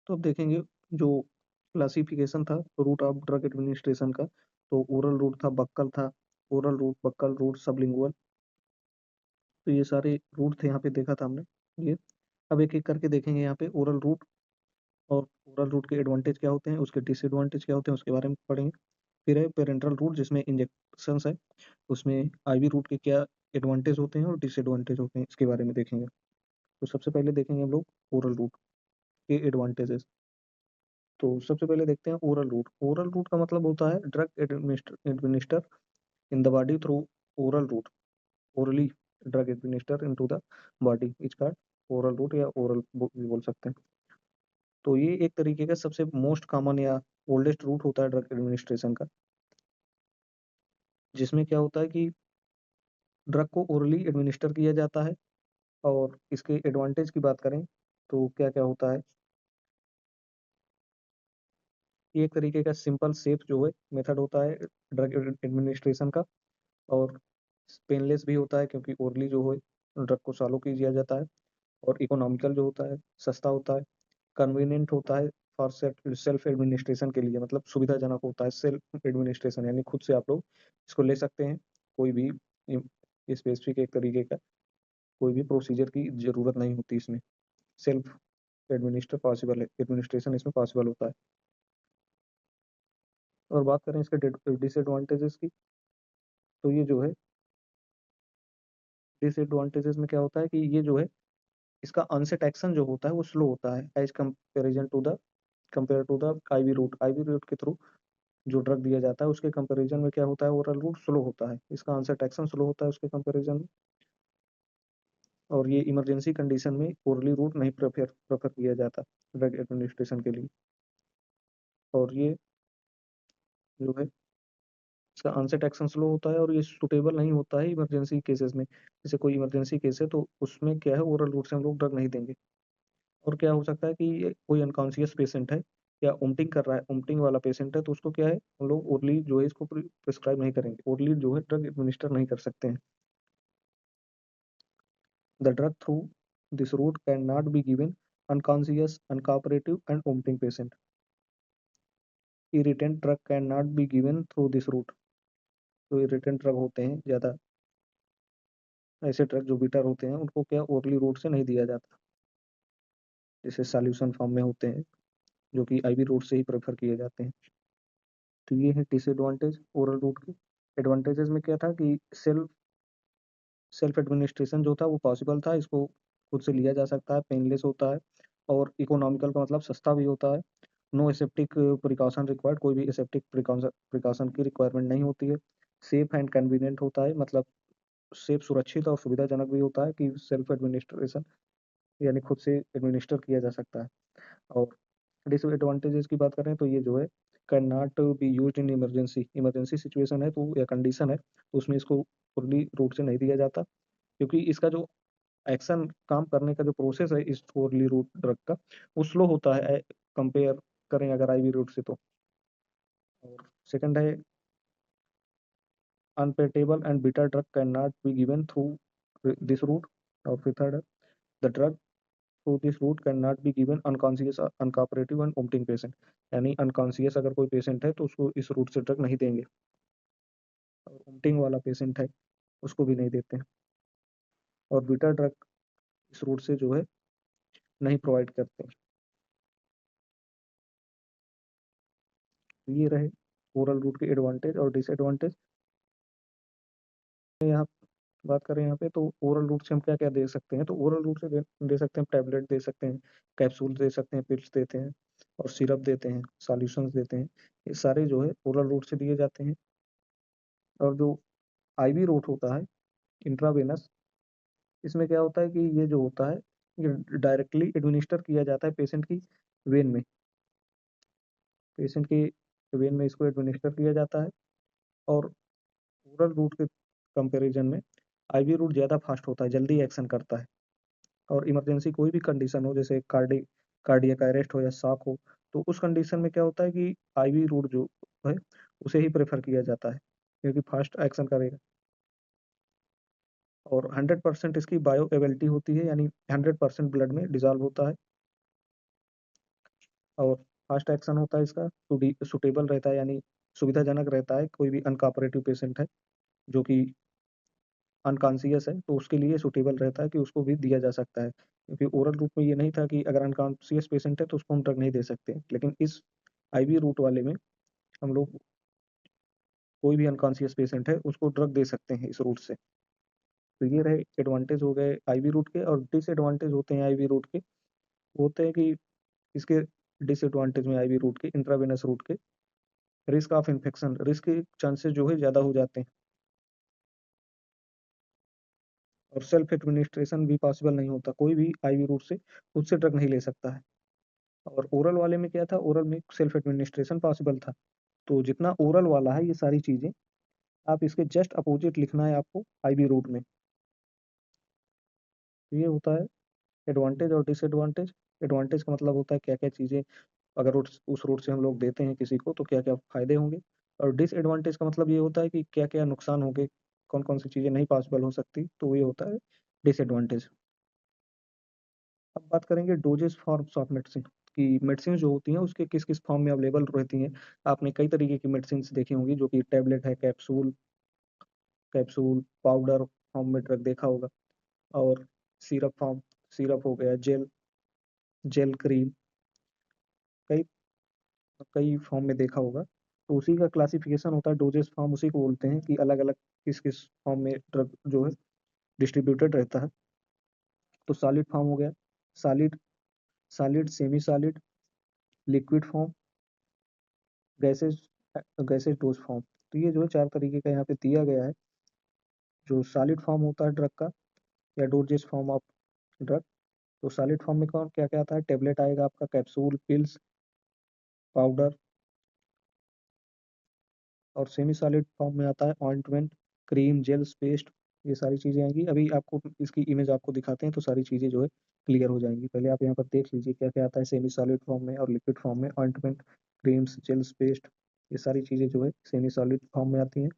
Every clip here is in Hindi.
तो अब देखेंगे जो क्लासिफिकेशन था रूट ऑफ ड्रग एडमिनिस्ट्रेशन का, तो ओरल रूट था, बक्कल था, oral route, buccal route, sublingual. तो ये सारे रूट थे यहाँ पे, देखा था हमने ये। अब एक एक करके देखेंगे यहाँ पे ओरल रूट, और ओरल रूट के एडवांटेज क्या होते हैं, उसके डिसएडवांटेज क्या होते हैं, उसके बारे में पढ़ेंगे। फिर है पेरेंटल रूट जिसमें इंजेक्शन है, उसमें आईवी रूट के क्या एडवांटेज होते हैं और डिसएडवांटेज होते हैं, इसके बारे में देखेंगे। तो सबसे पहले देखेंगे हम लोग ओरल रूट के एडवांटेजेस। तो सबसे पहले देखते हैं ओरल रूट। ओरल रूट का मतलब होता है drug administer in the body through oral route, orally drug administer into the body is called oral route, या ओरल भी बोल सकते हैं। तो ये एक तरीके का सबसे मोस्ट कॉमन या ओल्डेस्ट रूट होता है ड्रग एडमिनिस्ट्रेशन का, जिसमें क्या होता है कि ड्रग को ओरली एडमिनिस्टर किया जाता है। और इसके एडवांटेज की बात करें तो क्या क्या होता है, ये एक तरीके का सिंपल सेफ जो है मेथड होता है ड्रग एडमिनिस्ट्रेशन का, और पेनलेस भी होता है क्योंकि ओरली जो है ड्रग को सॉलो किया जाता है, और इकोनॉमिकल जो होता है, सस्ता होता है, कन्वीनियंट होता है फॉर सेल्फ एडमिनिस्ट्रेशन के लिए, मतलब सुविधाजनक होता है सेल्फ एडमिनिस्ट्रेशन, यानी खुद से आप लोग इसको ले सकते हैं। कोई भी स्पेसिफिक एक तरीके का कोई भी प्रोसीजर की जरूरत नहीं होती इसमें, सेल्फ पॉसिबल है, एडमिनिस्ट्रेशन इसमें पॉसिबल होता है। और बात करें इसके डिसएडवांटेजेस की, तो ये जो है डिसएडवांटेजेस में क्या होता है कि ये जो है इसका अनसेट एक्शन जो होता है वो स्लो होता है as compare to the IV route. IV route के थ्रू जो ड्रग दिया जाता है उसके कंपैरिजन में क्या होता है, ओरल रूट स्लो होता है, इसका आंसर एक्शन स्लो होता है उसके कंपैरिजन में। और ये इमरजेंसी कंडीशन में ओरली रूट नहीं प्रेफर किया जाता ड्रग एडमिनिस्ट्रेशन के लिए। और ये जो है इसका आंसर एक्शन स्लो होता है, और ये सुटेबल नहीं होता है इमरजेंसी केसेस में। जैसे कोई इमरजेंसी केस है तो उसमें क्या है, ओरल रूट से हम लोग ड्रग नहीं देंगे। और क्या हो सकता है कि ये कोई अनकॉन्शियस पेशेंट है या उमटिंग कर रहा है, उमटिंग वाला पेशेंट है, तो उसको क्या है हम लोग ओरली जो है इसको प्रिस्क्राइब नहीं करेंगे, ओरली जो है ड्रग एडमिनिस्टर नहीं कर सकते हैं। The drug through this route cannot be given unconscious, uncooperative, and vomiting patient. Irritant drug cannot be given through this route. तो irritant drug होते हैं ज़्यादा, ऐसे ड्रग जो बिटर होते हैं उनको क्या ओरली रूट से नहीं दिया जाता, जैसे सॉल्यूशन फॉर्म में होते हैं जो कि आईवी रूट से ही प्रेफर किए जाते हैं। तो ये है डिसएडवांटेज ओरल रूट के। एडवांटेजेस में क्या था कि सेल्फ एडमिनिस्ट्रेशन जो था वो पॉसिबल था, इसको खुद से लिया जा सकता है, पेनलेस होता है, और इकोनॉमिकल का मतलब सस्ता भी होता है। नो एसेप्टिक प्रिकॉशन रिक्वायर्ड, कोई भी एसेप्टिक प्रिकॉशन की रिक्वायरमेंट नहीं होती है। सेफ एंड कन्वीनियंट होता है, मतलब सेफ, सुरक्षित और सुविधाजनक भी होता है कि सेल्फ एडमिनिस्ट्रेशन यानी खुद से एडमिनिस्टर किया जा सकता है। और डिसएडवांटेजेस की बात करें तो ये जो है can not be used in emergency, emergency situation है तो या कंडीशन है तो उसमें इसको फुल्ली रूट से नहीं दिया जाता, क्योंकि इसका जो एक्शन काम करने का जो प्रोसेस है इस ओरली रूट ड्रग का वो स्लो होता है कंपेयर करें अगर आईवी रूट से तो। और सेकंड है unpalatable and bitter drug can not be given through this route. और फिर थर्ड है the drug through this route can not be given unconscious, uncooperative and vomiting patient, यानी अनकॉन्शियस अगर कोई पेशेंट है तो उसको इस रूट से ड्रग नहीं देंगे, और वोमिटिंग वाला पेशेंट है उसको भी नहीं देते हैं। और बिटर ड्रग इस रूट से जो है नहीं प्रोवाइड करते। तो ये रहे ओरल रूट के एडवांटेज और डिसएडवांटेज। यहाँ बात करें यहाँ पे तो ओरल रूट से हम क्या क्या दे सकते हैं, तो ओरल रूट से दे सकते हैं टैबलेट दे सकते हैं, कैप्सूल दे सकते हैं, पिल्स देते हैं, और सिरप देते हैं, सॉल्यूशंस देते हैं। ये सारे जो है ओरल रूट से दिए जाते हैं। और जो आईवी रूट होता है इंट्रावेनस, इसमें क्या होता है कि ये जो होता है ये डायरेक्टली एडमिनिस्टर किया जाता है पेशेंट की वेन में, पेशेंट की वेन में इसको एडमिनिस्टर किया जाता है। और ओरल रूट के कंपैरिजन में आईवी रूट ज़्यादा फास्ट होता है, जल्दी एक्शन करता है। और इमरजेंसी कोई भी कंडीशन हो जैसे कार्डियक अरेस्ट हो या शॉक हो, तो उस कंडीशन में क्या होता है कि आईवी रूट जो है उसे ही प्रेफर किया जाता है क्योंकि फास्ट एक्शन करेगा। और 100% इसकी बायो एबिलिटी होती है, यानी 100% ब्लड में डिजॉल्व होता है। और फास्ट एक्शन होता है इसका, सुटेबल रहता है, यानी सुविधाजनक रहता है। कोई भी अनकॉपरेटिव पेशेंट है जो कि अनकॉन्शियस है, तो उसके लिए सुटेबल रहता है कि उसको भी दिया जा सकता है, क्योंकि ओरल रूट में ये नहीं था कि अगर अनकॉन्शियस पेशेंट है तो उसको हम ड्रग नहीं दे सकते, लेकिन इस आईवी रूट वाले में हम लोग कोई भी अनकॉन्शियस पेशेंट है उसको ड्रग दे सकते हैं इस रूट से। तो ये रहे एडवांटेज हो गए आईवी रूट के, और डिसएडवांटेज होते हैं आईवी रूट के, वो होते हैं कि इसके डिसएडवांटेज में आईवी रूट के, इंट्रावेनस रूट के, रिस्क ऑफ इन्फेक्शन, रिस्क के चांसेस जो है ज़्यादा हो जाते हैं, और सेल्फ एडमिनिस्ट्रेशन भी पॉसिबल नहीं होता, कोई भी आईवी रूट से खुद से ड्रग नहीं ले सकता है। और ओरल वाले में क्या था, ओरल में सेल्फ एडमिनिस्ट्रेशन पॉसिबल था। तो जितना ओरल वाला है ये सारी चीज़ें, आप इसके जस्ट अपोजिट लिखना है आपको आईवी रूट में। तो ये होता है एडवांटेज और डिसएडवांटेज। एडवांटेज का मतलब होता है क्या क्या चीज़ें अगर उस रूट से हम लोग देते हैं किसी को तो क्या क्या फायदे होंगे, और डिसएडवांटेज का मतलब ये होता है कि क्या क्या नुकसान होंगे, कौन कौन सी चीज़ें नहीं पॉसिबल हो सकती, तो ये होता है डिसएडवांटेज। अब बात करेंगे डोजेस फॉर्म्स ऑफ मेडिसिन, कि मेडिसिन जो होती हैं उसके किस किस फॉर्म में अवेलेबल रहती हैं। आपने कई तरीके की मेडिसिन देखी होंगी, जो कि टैबलेट है, कैप्सूल, कैप्सूल पाउडर फॉर्म में ड्रग देखा होगा, और सिरप फॉर्म, सिरप हो गया, जेल, जेल क्रीम, कई कई फॉर्म में देखा होगा। तो उसी का क्लासिफिकेशन होता है डोजेस फॉर्म, उसी को बोलते हैं कि अलग अलग किस किस फॉर्म में ड्रग जो है डिस्ट्रीब्यूटेड रहता है। तो सॉलिड फॉर्म हो गया, solid, solid, semi solid, liquid form, gases, gases dose form. तो ये जो है चार तरीके का यहाँ पे दिया गया है। जो सॉलिड फॉर्म होता है ड्रग का, या डोजेस फॉर्म ऑफ ड्रग, तो सॉलिड फॉर्म में कौन क्या क्या आता है, टेबलेट आएगा आपका, कैप्सूल, पिल्स, पाउडर, और सेमी सॉलिड फॉर्म में आता है ऑइंटमेंट, क्रीम, जेल्स, पेस्ट, ये सारी चीज़ें आएंगी। अभी आपको इसकी इमेज आपको दिखाते हैं तो सारी चीज़ें जो है क्लियर हो जाएंगी। पहले आप यहाँ पर देख लीजिए क्या क्या आता है सेमी सॉलिड फॉर्म में और लिक्विड फॉर्म में, ऑइंटमेंट, क्रीम्स, जेल्स, पेस्ट, ये सारी चीज़ें जो है सेमी सॉलिड फॉर्म में आती हैं।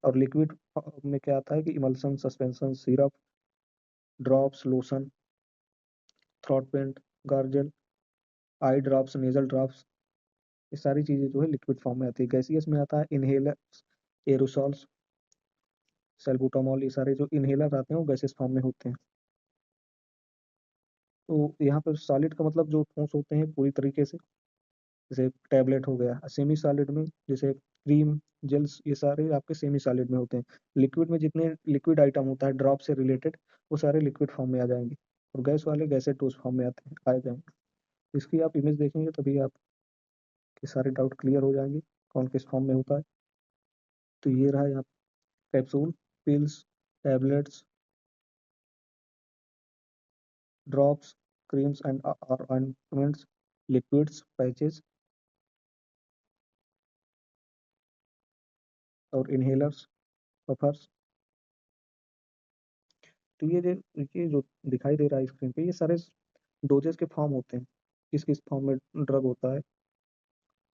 और लिक्विड फॉर्म में क्या आता है कि emulsion, suspension, syrup, drops, lotion, throat paint, gargle, eye drops, nasal drops, ये सारी चीज़ें जो है लिक्विड फॉर्म में आती है। गैसियस में आता है इनहेलर, एरोसॉल्स, सैल्बुटामॉल, ये सारे जो इनहेलर आते हैं वो गैसेस फॉर्म में होते हैं। तो यहाँ पर सॉलिड का मतलब जो ठोस होते हैं पूरी तरीके से, जैसे टैबलेट हो गया, सेमी सॉलिड में जैसे क्रीम, जेल्स, ये सारे आपके सेमी सॉलिड में होते हैं। लिक्विड में जितने लिक्विड आइटम होता है ड्रॉप से रिलेटेड, वो सारे लिक्विड फॉर्म में आ जाएंगे, और गैस वाले गैसेट डोज फॉर्म में आते हैं आ जाएंगे। इसकी आप इमेज देखेंगे तभी आपके सारे डाउट क्लियर हो जाएंगे कौन किस फॉर्म में होता है। तो ये रहा यहाँ capsule, pills, tablets, drops, creams and और ऑइंटमेंट्स, लिक्विड्स, पैचेस, और इनहेलर्स, बफर्स। तो ये जो दिखाई दे रहा है स्क्रीन पे, ये सारे डोजेस के फॉर्म होते हैं, किस किस फॉर्म में ड्रग होता है,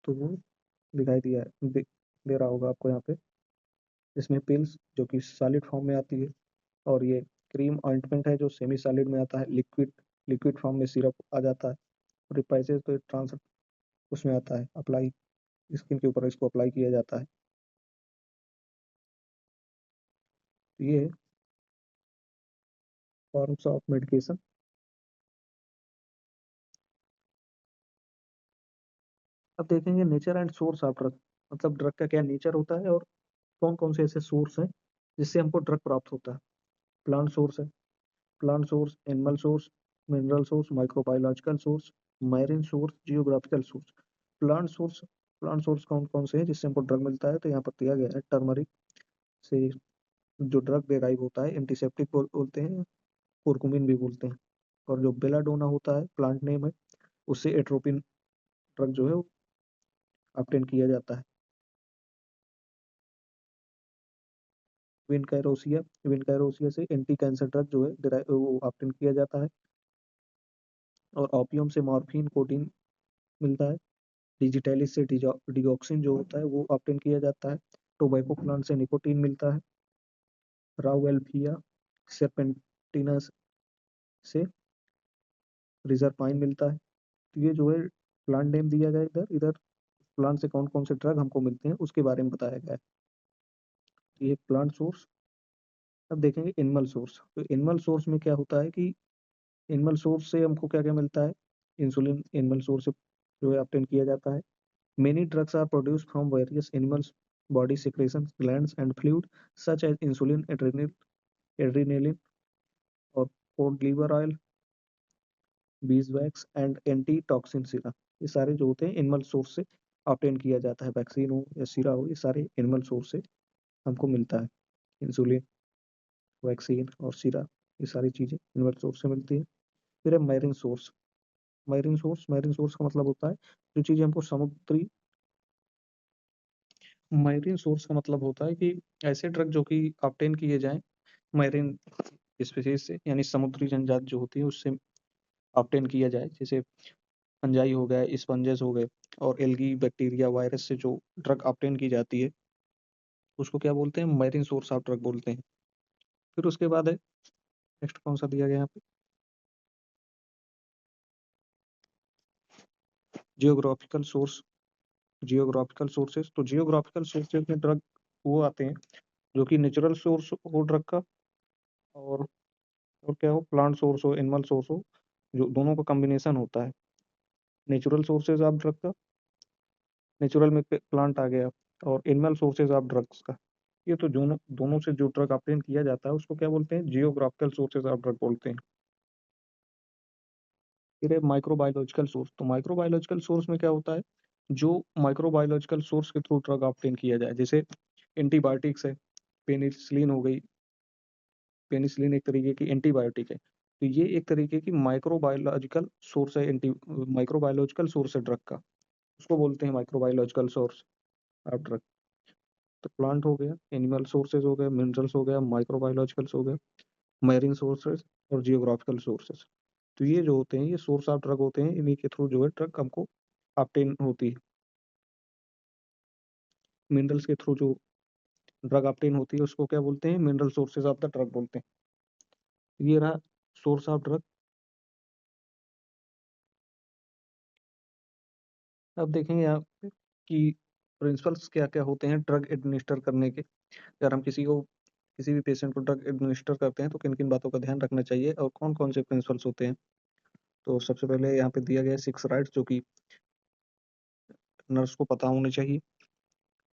तो वो दिखाई दिया है, दे रहा होगा आपको यहाँ पे। इसमें पिल्स जो कि सॉलिड फॉर्म में आती है, और ये क्रीम ऑइंटमेंट है जो सेमी सॉलिड में आता है, लिक्विड, लिक्विड फॉर्म में सिरप आ जाता है, और पैचेस तो ट्रांस उसमें आता है, अप्लाई, स्किन के ऊपर इसको अप्लाई किया जाता है। तो ये है फॉर्म्स ऑफ मेडिकेशन। अब देखेंगे nature and source of drug, मतलब ड्रग का क्या नेचर होता है, और कौन कौन से ऐसे सोर्स हैं जिससे हमको ड्रग प्राप्त होता है। प्लांट सोर्स है, plant source, animal source, mineral source, microbiological source, marine source, geographical source. Plant source, plant source कौन कौन से हैं जिससे हमको ड्रग मिलता है, तो यहाँ पर दिया गया है टर्मरिक से जो ड्रग डेराइव होता है, एंटीसेप्टिक बोलते हैं, कुरकुमिन भी बोलते हैं। और जो बेलाडोना होता है प्लांट नेम है, उससे एट्रोपिन ड्रग जो है वो ऑब्टेन किया जाता है। विनकैरोसिया, विनकैरोसिया से एंटी कैंसर ड्रग जो है वो ऑब्टेन किया जाता है। और ओपियम से मॉर्फिन, कोडीन मिलता है। डिजिटैलिस से डिगॉक्सिन जो होता है वो ऑब्टेन किया जाता है। टोबैको प्लांट से निकोटीन मिलता है। राउएल्फिया serpentinus से रिजरपाइन मिलता है। तो ये जो है प्लांट नेम दिया गया, इधर इधर प्लांट से कौन कौन से ड्रग हमको मिलते हैं उसके बारे में बताया गया है। तो ये प्लांट सोर्स। अब देखेंगे एनिमल सोर्स। तो एनिमल सोर्स में क्या होता है कि एनिमल सोर्स से हमको क्या क्या मिलता है। इंसुलिन एनिमल सोर्स से जो है ऑब्टेन किया जाता है। Many drugs are produced from various animals body secretions glands and fluid such as insulin, adrenaline और cod liver oil, beeswax and anti toxin सीरा। ये सारे जो होते हैं एनिमल सोर्स से ऑब्टेन किया जाता है। वैक्सीन हो या सीरा हो, ये सारे एनिमल सोर्स से हमको मिलता है। इंसुलिन, वैक्सीन और सीरा, ये सारी चीजें एनिमल सोर्स से मिलती है। फिर है मैरीन सोर्स। मैरीन सोर्स का मतलब होता है जो चीजें हमको समुद्री। मैरीन सोर्स का मतलब होता है कि ऐसे ड्रग जो कि ऑब्टेन किए जाएं मैरीन स्पीसीज से, यानी समुद्री जन्मजात जो होती है उससे ऑब्टेन किया जाए। जैसे फंजाई हो गए, स्पंजेस हो गए और एल्गी, बैक्टीरिया, वायरस से जो ड्रग ऑब्टेन की जाती है उसको क्या बोलते हैं, मैरीन सोर्स ऑफ ड्रग बोलते हैं। फिर उसके बाद है नेक्स्ट कौन सा दिया गया यहाँ पे, जियोग्राफिकल सोर्स। Geographical sources. तो जियोग्राफिकल सोर्सेज में ड्रग वो आते हैं जो कि नेचुरल सोर्स हो ड्रग का, और और क्या हो, प्लांट सोर्स हो, एनिमल सोर्स हो, जो दोनों का कॉम्बिनेशन होता है। नेचुरल सोर्सेज ऑफ ड्रग का, नेचुरल में प्लांट आ गया, और एनिमल सोर्सेज ऑफ ड्रग्स का। ये तो दोनों दोनों से जो ड्रग ऑब्टेन किया जाता है उसको क्या बोलते हैं, जियोग्राफिकल सोर्सेज ऑफ ड्रग बोलते हैं। फिर है माइक्रोबायोलॉजिकल सोर्स। तो माइक्रोबायोलॉजिकल सोर्स में क्या होता है, जो माइक्रोबायोलॉजिकल सोर्स के थ्रू ड्रग ऑब्टेन किया जाए। जैसे एंटीबायोटिक्स है, पेनिसिलिन हो गई। पेनिसिलिन एक तरीके की एंटीबायोटिक है, तो ये एक तरीके की माइक्रोबायोलॉजिकल सोर्स है, एंटी माइक्रोबायोलॉजिकल सोर्स है ड्रग का, उसको बोलते हैं माइक्रोबायोलॉजिकल सोर्स ऑफ ड्रग। तो प्लांट हो गया, एनिमल सोर्सेज हो गए, मिनरल्स हो गया, माइक्रोबायोलॉजिकल्स हो गए, मैरीन सोर्सेज और जियोग्राफिकल सोर्सेज। तो ये जो होते हैं ये सोर्स ऑफ ड्रग होते हैं, इन्हीं के थ्रू जो है ड्रग हमको ऑब्टेन होती है। मिनरल्स के थ्रू जो ड्रग ऑब्टेन होती है उसको क्या बोलते हैं, mineral sources of the drug बोलते हैं। ये रहा सोर्स ऑफ ड्रग। अब देखेंगे यहाँ पे कि प्रिंसिपल्स क्या क्या होते हैं ड्रग एडमिनिस्टर करने के। अगर हम किसी भी पेशेंट को ड्रग एडमिनिस्टर करते हैं तो किन किन बातों का ध्यान रखना चाहिए और कौन कौन से प्रिंसिपल्स होते हैं। तो सबसे पहले यहाँ पे दिया गया है 6 राइट्स, जो कि नर्स को पता होने चाहिए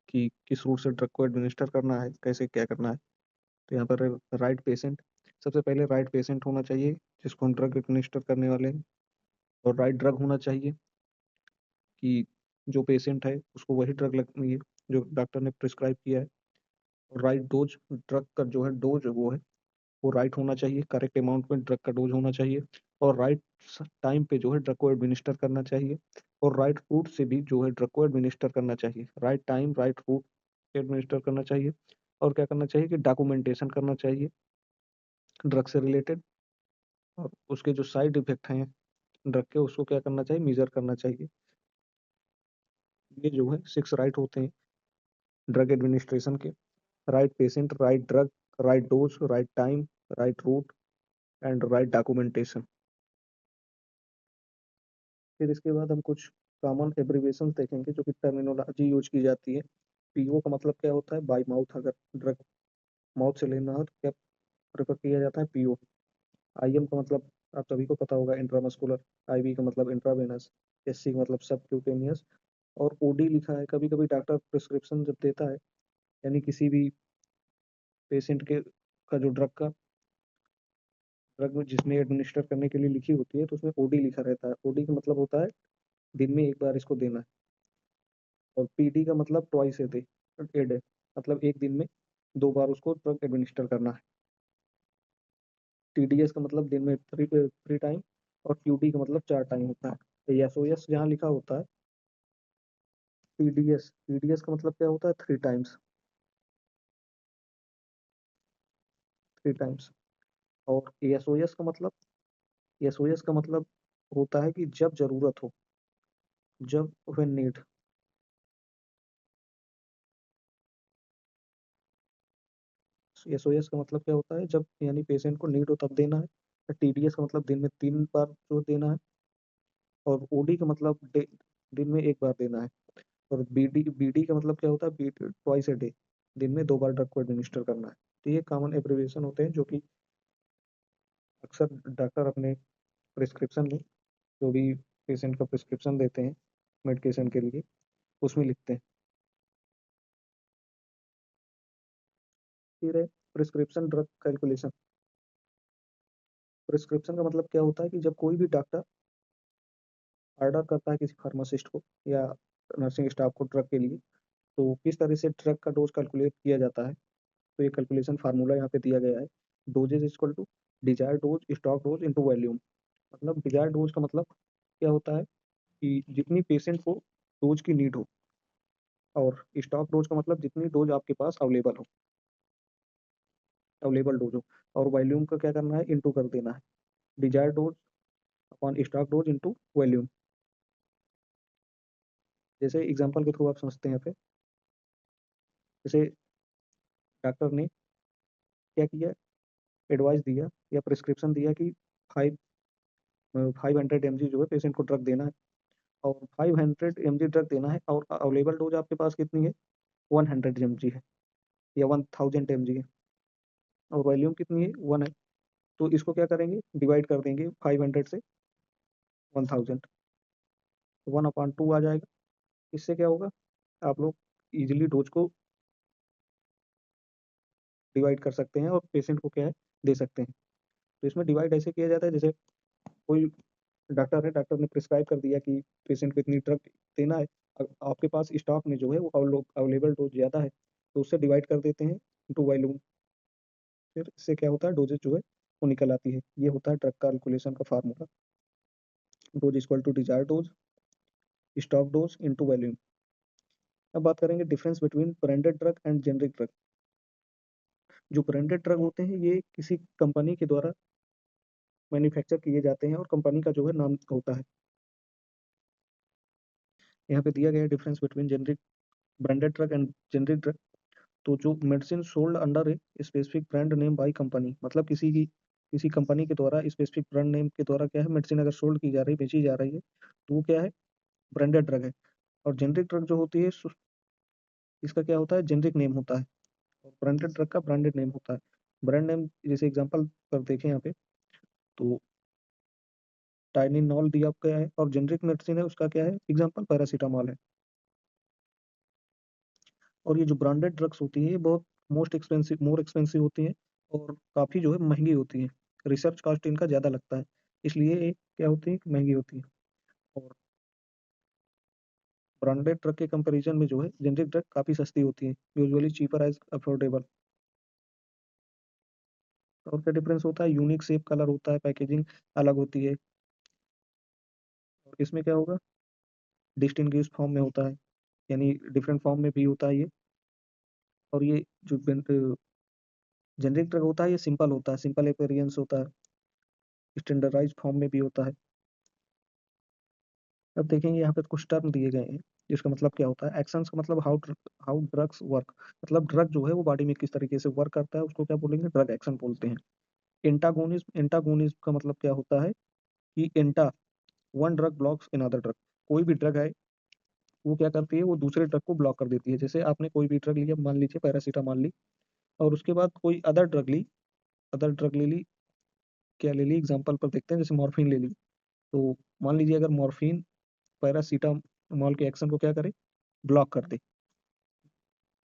कि किस रूट से ड्रग को एडमिनिस्टर करना है, कैसे क्या करना है। तो यहाँ पर राइट पेशेंट, सबसे पहले राइट पेशेंट होना चाहिए जिसको हम ड्रग एडमिनिस्टर करने वाले हैं, और राइट ड्रग होना चाहिए कि जो पेशेंट है उसको वही ड्रग लगनी है जो डॉक्टर ने प्रिस्क्राइब किया है। और राइट डोज, ड्रग का जो है डोज वो है वो राइट होना चाहिए, करेक्ट अमाउंट में ड्रग का डोज होना चाहिए, और राइट टाइम पे जो है ड्रग को एडमिनिस्टर करना चाहिए, और राइट रूट से भी जो है ड्रग को एडमिनिस्टर करना चाहिए। Right time, right route administer करना चाहिए। और क्या करना चाहिए कि डॉक्यूमेंटेशन करना चाहिए ड्रग से रिलेटेड, और उसके जो साइड इफेक्ट हैं ड्रग के उसको क्या करना चाहिए, मेजर करना चाहिए। ये जो है 6 राइट होते हैं ड्रग एडमिनिस्ट्रेशन के। Right patient, right drug, right dose, right time, right route and right documentation. फिर इसके बाद हम कुछ कॉमन एब्रिविएशन देखेंगे जो कि टर्मिनोलॉजी यूज की जाती है। पीओ का मतलब क्या होता है, बाई माउथ, अगर ड्रग माउथ से लेना हो तो क्या प्रेफर किया जाता है, पीओ। आईएम का मतलब आप सभी को पता होगा, इंट्रामस्कुलर। आईवी का मतलब इंट्रावेनस। एससी का मतलब सबक्यूटेनियस। और ओडी लिखा है, कभी कभी डॉक्टर प्रिस्क्रिप्शन जब देता है, यानी किसी भी पेशेंट के का जो ड्रग में जिसमें एडमिनिस्टर करने के लिए लिखी होती है तो उसमें ओडी लिखा रहता है। ओडी का मतलब होता है दिन में एक बार इसको देना है। और पीडी का मतलब twice a day, a day, मतलब एक दिन में 2 बार उसको ड्रग एडमिनिस्टर करना है। टीडीएस का मतलब दिन में 3 टाइम, और क्यूडी का मतलब 4 टाइम होता है। एसओएस जहाँ लिखा होता है, टीडीएस का मतलब क्या होता है, 3 टाइम्स, 3 टाइम्स। और एसओएस का मतलब होता है कि जब जरूरत हो, जब व्हेन नीड। एसओएस का मतलब क्या होता है, जब यानी पेशेंट को नीड हो तब देना है। टीडीएस का मतलब दिन में 3 बार जो देना है। और ओडी का मतलब दिन में एक बार देना है। और बीडी बीडी का मतलब क्या होता है, बी ट्वाइस ए डे, दिन में 2 बार ड्रग को एडमिनिस्टर करना है। तो ये कॉमन एब्रिविएशन होते हैं जो कि अक्सर डॉक्टर अपने प्रिस्क्रिप्शन में, जो भी पेशेंट का प्रिस्क्रिप्शन देते हैं मेडिकेशन के लिए, उसमें लिखते हैं। फिर है प्रिस्क्रिप्शन ड्रग कैलकुलेशन। प्रिस्क्रिप्शन का मतलब क्या होता है कि जब कोई भी डॉक्टर ऑर्डर करता है किसी फार्मासिस्ट को या नर्सिंग स्टाफ को ड्रग के लिए, तो किस तरह से ड्रग का डोज कैलकुलेट किया जाता है। तो ये कैलकुलेशन फार्मूला यहाँ पे दिया गया है। Doses equal to desire dose stock dose into volume. मतलब डिजायर डोज का मतलब क्या होता है कि जितनी पेशेंट को डोज की नीड हो, और स्टॉक डोज का मतलब जितनी डोज आपके पास अवेलेबल डोज हो, और वॉल्यूम का क्या करना है, इनटू कर देना है। Desire dose upon stock dose into volume. जैसे एग्जांपल के थ्रू आप समझते हैं यहाँ पे। जैसे डॉक्टर ने क्या किया, एडवाइस दिया या प्रिस्क्रिप्शन दिया कि 500 mg जो है पेशेंट को ड्रग देना है, और 500 mg ड्रग देना है, और अवेलेबल डोज आपके पास कितनी है, 100 mg है या 1000 mg है, और वॉल्यूम कितनी है, 1 है। तो इसको क्या करेंगे, डिवाइड कर देंगे 500 से 1000, 1/2 आ जाएगा। इससे क्या होगा, आप लोग इजिली डोज को डिवाइड कर सकते हैं और पेशेंट को क्या है, दे सकते हैं। तो इसमें डिवाइड ऐसे किया जाता है, जैसे कोई डॉक्टर है, डॉक्टर ने प्रिस्क्राइब कर दिया कि पेशेंट को इतनी ड्रग देना है। आपके पास स्टॉक में जो है वो अवेलेबल डोज ज़्यादा है, तो उससे डिवाइड कर देते हैं इंटू वॉल्यूम। फिर इससे क्या होता है, डोजेज जो है वो निकल आती है। ये होता है ड्रग कैलकुलेशन का formula. Dose equal to desire dose stock dose into volume. अब बात करेंगे difference between branded drug and generic drug. जो ब्रांडेड ड्रग होते हैं ये किसी कंपनी के द्वारा मैन्युफैक्चर किए जाते हैं और कंपनी का जो है नाम होता है। यहाँ पे दिया गया है difference between generic branded drug and generic drug. तो जो medicine sold under a specific brand name by company, मतलब किसी कंपनी के द्वारा स्पेसिफिक ब्रांड नेम के द्वारा क्या है, मेडिसिन अगर सोल्ड की जा रही, बेची जा रही है, तो वो क्या है, ब्रांडेड ड्रग है। और जेनरिक ड्रग जो होती है इसका क्या होता है, जेनरिक नेम होता है, और ब्रांडेड ड्रग का ब्रांडेड नेम होता है। ब्रांड नेम जैसे एग्जांपल पर देखें यहाँ पे, तो टाइनिनॉल दिया गया है, और जेनरिक मेडिसिन है उसका क्या है, एग्जांपल पैरासीटामॉल है। और ये जो ब्रांडेड ड्रग्स होती है ये बहुत मोर एक्सपेंसिव होती हैं, और काफ़ी जो है महंगी होती हैं। रिसर्च कॉस्ट इनका ज़्यादा लगता है, इसलिए ये क्या होती है, महंगी होती है। और ब्रांडेड ड्रग के कंपैरिजन में जो है जेनरिक ड्रग काफ़ी सस्ती होती है, यूजुअली चीपर एज अफोर्डेबल। और क्या डिफरेंस होता है, यूनिक शेप कलर होता है, पैकेजिंग अलग होती है। और इसमें क्या होगा, डिस्टिंग्विश फॉर्म में होता है, यानी डिफरेंट फॉर्म में भी होता है ये। और ये जो जेनरिक ड्रग होता है ये सिंपल होता है, सिंपल अपीयरेंस होता है, स्टैंडर्डाइज फॉर्म में भी होता है। अब देखेंगे यहाँ पे कुछ टर्म दिए गए हैं जिसका मतलब क्या होता है। एक्शंस का मतलब हाउ ड्रग्स वर्क, मतलब ड्रग जो है वो बॉडी में किस तरीके से वर्क करता है, उसको क्या बोलेंगे, ड्रग एक्शन बोलते हैं। एंटागोनिज्म का मतलब क्या होता है कि एंटा one drug blocks another drug. कोई भी ड्रग है वो क्या करती है, वो दूसरे ड्रग को ब्लॉक कर देती है। जैसे आपने कोई भी ड्रग लिया, मान लीजिए पैरासीटामॉल ली, और उसके बाद कोई अदर ड्रग ले ली, क्या ले ली, एग्जाम्पल पर देखते हैं, जैसे मॉर्फिन ले ली। तो मान लीजिए अगर मॉर्फिन पैरासीटामॉल के एक्शन को क्या करे, ब्लॉक कर दे,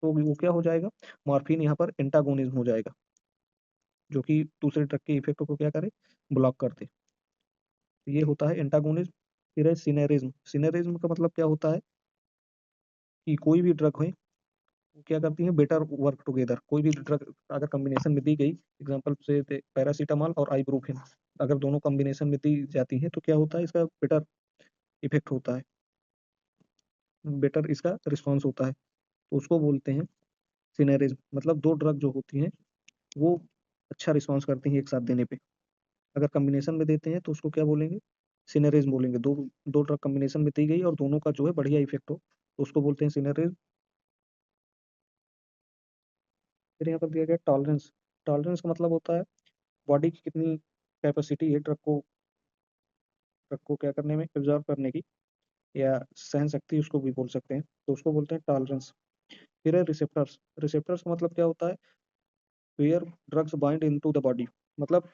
तो वो क्या हो जाएगा, मॉर्फिन यहाँ पर एंटागोनिज्म हो जाएगा, जो कि दूसरे ड्रग के इफेक्ट को क्या करे, ब्लॉक कर दे। तो ये होता है एंटागोनिज्म। फिर है सिनेरिज्म। सिनेरिज्म का मतलब क्या होता है कि कोई भी ड्रग है वो क्या करती है, बेटर वर्क टुगेदर। कोई भी ड्रग अगर कॉम्बिनेशन में दी गई, एग्जांपल से पैरासीटामॉल और आइब्रूफिन, अगर दोनों कॉम्बिनेशन में दी जाती है तो क्या होता है, इसका बेटर इफेक्ट होता है, बेटर इसका रिस्पॉन्स होता है। तो उसको बोलते हैं सिनेरिज्म। मतलब दो ड्रग जो होती हैं वो अच्छा रिस्पॉन्स करती हैं एक साथ देने पे। अगर कॉम्बिनेशन में देते हैं तो उसको क्या बोलेंगे, सिनेरिज्म बोलेंगे। दो दो ड्रग कॉम्बिनेशन में दी गई और दोनों का जो है बढ़िया इफेक्ट हो, तो उसको बोलते हैं सिनेरिज्म। फिर यहाँ पर दिया गया टॉलरेंस। टॉलरेंस का मतलब होता है बॉडी की कितनी कैपेसिटी है ड्रग को ड्रग को क्या करने में, एब्जॉर्ब करने की, या सहन शक्ति उसको भी बोल सकते हैं, तो उसको बोलते हैं टॉलरेंस। फिर है रिसेप्टर्स। रिसेप्टर्स का मतलब क्या होता है, where drugs bind into the body, मतलब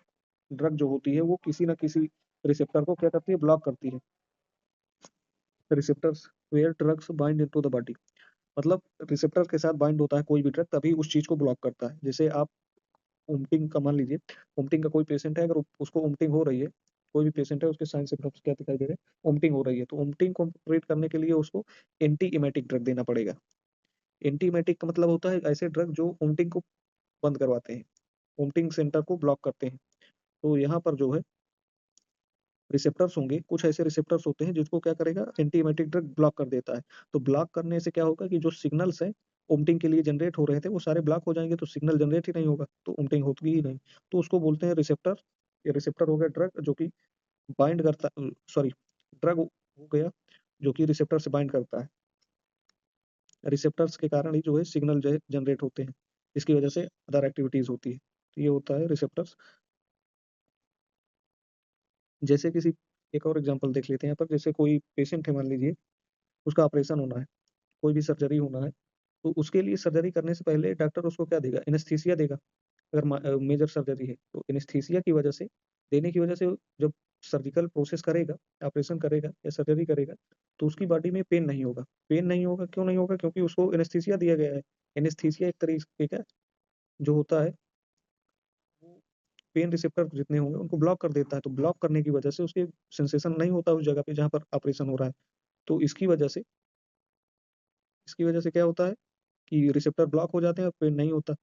ड्रग जो होती है वो किसी ना किसी रिसेप्टर को क्या करती है, ब्लॉक करती है। Receptors where drugs bind into the body, मतलब रिसेप्टर के साथ बाइंड होता है कोई भी ड्रग, तभी उस चीज को ब्लॉक करता है। जैसे आप वोमिटिंग का मान लीजिए, वोमिटिंग का कोई पेशेंट है, अगर उसको वोमिटिंग हो रही है, कोई भी पेशेंट है, उसके साइन सिम्टम्स क्या दिखाई दे रहे हैं, वोमिटिंग हो रही है, तो वोमिटिंग को ट्रीट करने के लिए उसको एंटी इमेटिक ड्रग देना पड़ेगा। एंटी इमेटिक का मतलब होता है ऐसे ड्रग जो वोमिटिंग को बंद करवाते हैं, वोमिटिंग सेंटर को ब्लॉक करते हैं। तो यहाँ पर जो है रिसेप्टर्स होंगे, कुछ ऐसे रिसेप्टर्स होते हैं जिसको क्या करेगा, एंटीएमेटिक ड्रग ब्लॉक कर देता है। तो ब्लॉक करने से क्या होगा कि जो सिग्नल्स है ओमटिंग के लिए जनरेट हो रहे थे वो सारे ब्लॉक हो जाएंगे, तो सिग्नल जनरेट ही नहीं होगा, तो ओमटिंग होगी ही नहीं। तो उसको बोलते हैं रिसेप्टर। ये रिसेप्टर हो गया ड्रग जो कि बाइंड करता, सॉरी, ड्रग हो गया जो कि रिसेप्टर से बाइंड करता है। रिसेप्टर्स के कारण ही जो है सिग्नल जो है जनरेट होते हैं, इसकी वजह से अदर एक्टिविटीज होती है। तो ये होता है रिसेप्टर्स। जैसे किसी, एक और एग्जांपल देख लेते हैं यहाँ पर, जैसे कोई पेशेंट है मान लीजिए, उसका ऑपरेशन होना है, कोई भी सर्जरी होना है, तो उसके लिए सर्जरी करने से पहले डॉक्टर उसको क्या देगा, एनेस्थीसिया देगा। अगर मेजर सर्जरी है तो एनेस्थीसिया की वजह से, देने की वजह से, जब सर्जिकल प्रोसेस करेगा, ऑपरेशन करेगा या सर्जरी करेगा, तो उसकी बॉडी में पेन नहीं होगा। पेन नहीं होगा, क्यों नहीं होगा, क्योंकि उसको एनेस्थीसिया दिया गया है। एनेस्थीसिया एक तरीके का जो होता है वो पेन रिसेप्टर जितने होंगे उनको ब्लॉक कर देता है, तो ब्लॉक करने की वजह से उसके सेंसेशन नहीं होता उस जगह पे जहाँ पर ऑपरेशन हो रहा है। तो इसकी वजह से क्या होता है कि रिसेप्टर ब्लॉक हो जाते हैं और पेन नहीं होता।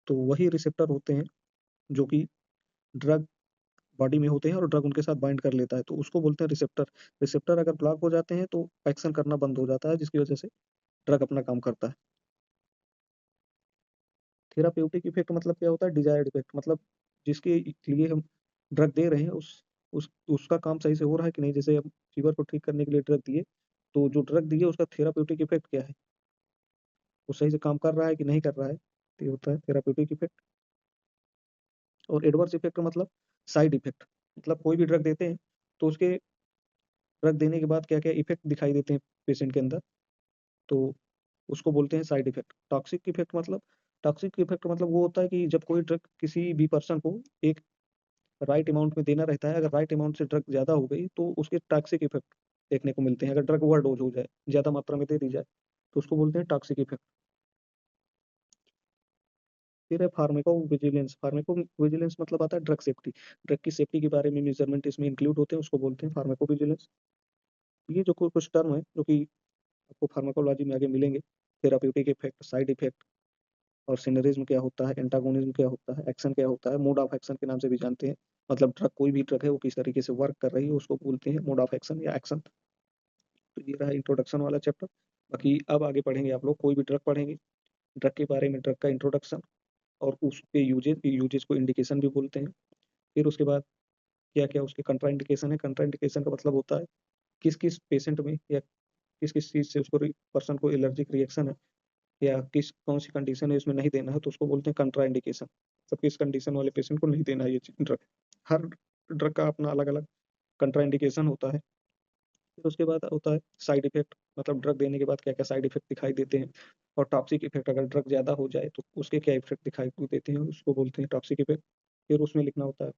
तो वही रिसेप्टर होते हैं जो कि ड्रग बॉडी में होते हैं और ड्रग उनके साथ बाइंड कर लेता है, तो उसको बोलते हैं रिसेप्टर। रिसेप्टर अगर ब्लॉक हो जाते हैं तो एक्शन करना बंद हो जाता है, जिसकी वजह से ड्रग अपना काम करता है। थेराप्यूटिक इफेक्ट मतलब क्या होता है, डिजायर्ड इफेक्ट, मतलब जिसके लिए हम ड्रग दे रहे हैं उसका काम सही से हो रहा है कि नहीं। जैसे हम फीवर को ठीक करने के लिए ड्रग दिए, तो जो ड्रग दिए उसका थेराप्यूटिक इफेक्ट क्या है, वो सही से काम कर रहा है कि नहीं कर रहा है, तो ये होता है थेराप्यूटिक इफेक्ट। और एडवर्स इफेक्ट मतलब साइड इफेक्ट, मतलब कोई भी ड्रग देते हैं तो उसके ड्रग देने के बाद क्या क्या इफेक्ट दिखाई देते हैं पेशेंट के अंदर, तो उसको बोलते हैं साइड इफेक्ट। टॉक्सिक इफेक्ट मतलब वो होता है कि जब कोई ड्रग किसी भी पर्सन को एक राइट अमाउंट में देना रहता है, अगर राइट अमाउंट से ड्रग ज्यादा हो गई तो उसके टॉक्सिक इफेक्ट देखने को मिलते हैं। अगर ड्रग ओवरडोज हो जाए, ज्यादा मात्रा में दे दी जाए, तो उसको बोलते हैं टॉक्सिक इफेक्ट। फिर है फार्मेको विजिलेंस। फार्मेको विजिलेंस मतलब आता है ड्रग सेफ्टी। ड्रग की सेफ्टी के बारे में मेजरमेंट इसमें इंक्लूड होते हैं, उसको बोलते हैं फार्मेको विजिलेंस। ये जो कुछ टर्म है जो कि आपको फार्माकोलॉजी में आगे मिलेंगे, थेराप्यूटिक इफेक्ट, साइड इफेक्ट, और सिनरिज्म क्या होता है, एंटागोनिज्म क्या होता है, एक्शन क्या होता है, मोड ऑफ एक्शन के नाम से भी जानते हैं। मतलब ड्रग, कोई भी ड्रग है वो किस तरीके से वर्क कर रही है उसको बोलते हैं मोड ऑफ एक्शन या एक्शन। तो ये रहा इंट्रोडक्शन वाला चैप्टर। बाकी अब आगे पढ़ेंगे, आप लोग कोई भी ड्रग पढ़ेंगे, ड्रग के बारे में, ड्रग का इंट्रोडक्शन और उसके यूजेस, यूजेस को इंडिकेशन भी बोलते हैं। फिर उसके बाद क्या क्या उसके कंट्राइंडिकेशन है। कंट्राइंडिकेशन का मतलब होता है किस किस पेशेंट में या किस किस चीज़ से उसको, पर्सन को एलर्जिक रिएक्शन है, या किस कौन सी कंडीशन है इसमें नहीं देना है, तो उसको बोलते हैं कंट्रा इंडिकेशन। सब किस कंडीशन वाले पेशेंट को नहीं देना है ये ड्रग। हर ड्रग का अपना अलग अलग कंट्रा इंडिकेशन होता है। फिर उसके बाद होता है साइड इफेक्ट, मतलब ड्रग देने के बाद क्या क्या साइड इफेक्ट दिखाई देते हैं। और टॉक्सिक इफेक्ट, अगर ड्रग ज्यादा हो जाए तो उसके क्या इफेक्ट दिखाई देते हैं, उसको बोलते हैं टॉक्सिक इफेक्ट। फिर उसमें लिखना होता है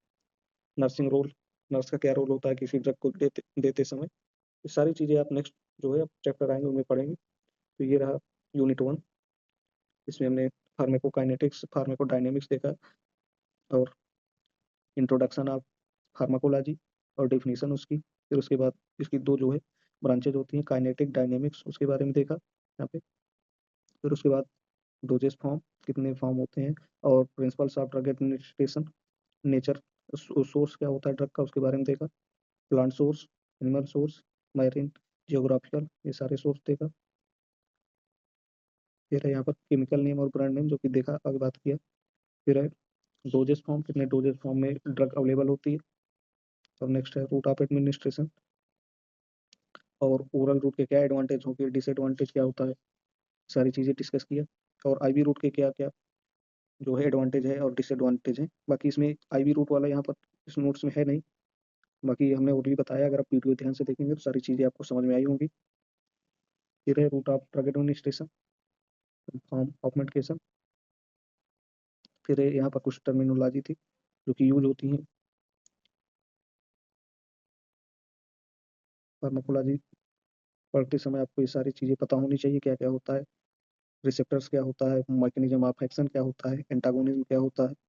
नर्सिंग रोल, नर्स का क्या रोल होता है किसी ड्रग को देते समय। ये सारी चीजें आप नेक्स्ट जो है चैप्टर आएंगे उनमें पढ़ेंगे। तो ये रहा यूनिट 1। इसमें हमने फार्मेकोकाइनेटिक्स, फार्मेकोडायनेमिक्स देखा, और इंट्रोडक्शन ऑफ फार्माकोलॉजी और डेफिनेशन उसकी। फिर उसके बाद इसकी दो जो है ब्रांचेज होती हैं, काइनेटिक, डायनेमिक्स, उसके बारे में देखा यहाँ पे। फिर उसके बाद डोजेस फॉर्म, कितने फॉर्म होते हैं, और principles of drug administration, nature, source क्या होता है ड्रग का उसके बारे में देखा। Plant source, animal source, marine, geographical, ये सारे सोर्स देखा। फिर है यहाँ पर केमिकल नेम और ब्रांड नेम जो कि देखा, आगे बात किया। फिर है डोजेस फॉर्म, कितने डोजेस फॉर्म में ड्रग अवेलेबल होती है। और नेक्स्ट है रूट ऑफ एडमिनिस्ट्रेशन, और ओरल रूट के क्या एडवांटेज होगी, डिसएडवांटेज क्या होता है, सारी चीज़ें डिस्कस किया। और आईवी रूट के क्या क्या जो है एडवांटेज है और डिसएडवांटेज है। बाकी इसमें आईवी रूट वाला यहाँ पर इस नोट्स में है नहीं, बाकी हमने ऑलरेडी बताया, अगर आप वीडियो ध्यान से देखेंगे तो सारी चीज़ें आपको समझ में आई होंगी। फिर है route of drug administration, form of medication. फिर है यहाँ पर कुछ टर्मिनोलॉजी थी जो कि यूज होती हैं। फार्माकोलॉजी पढ़ते समय आपको ये सारी चीज़ें पता होनी चाहिए, क्या क्या होता है, रिसेप्टर्स क्या होता है, मैकेनिज्म ऑफ एक्शन क्या होता है, एंटागोनिज्म क्या होता है,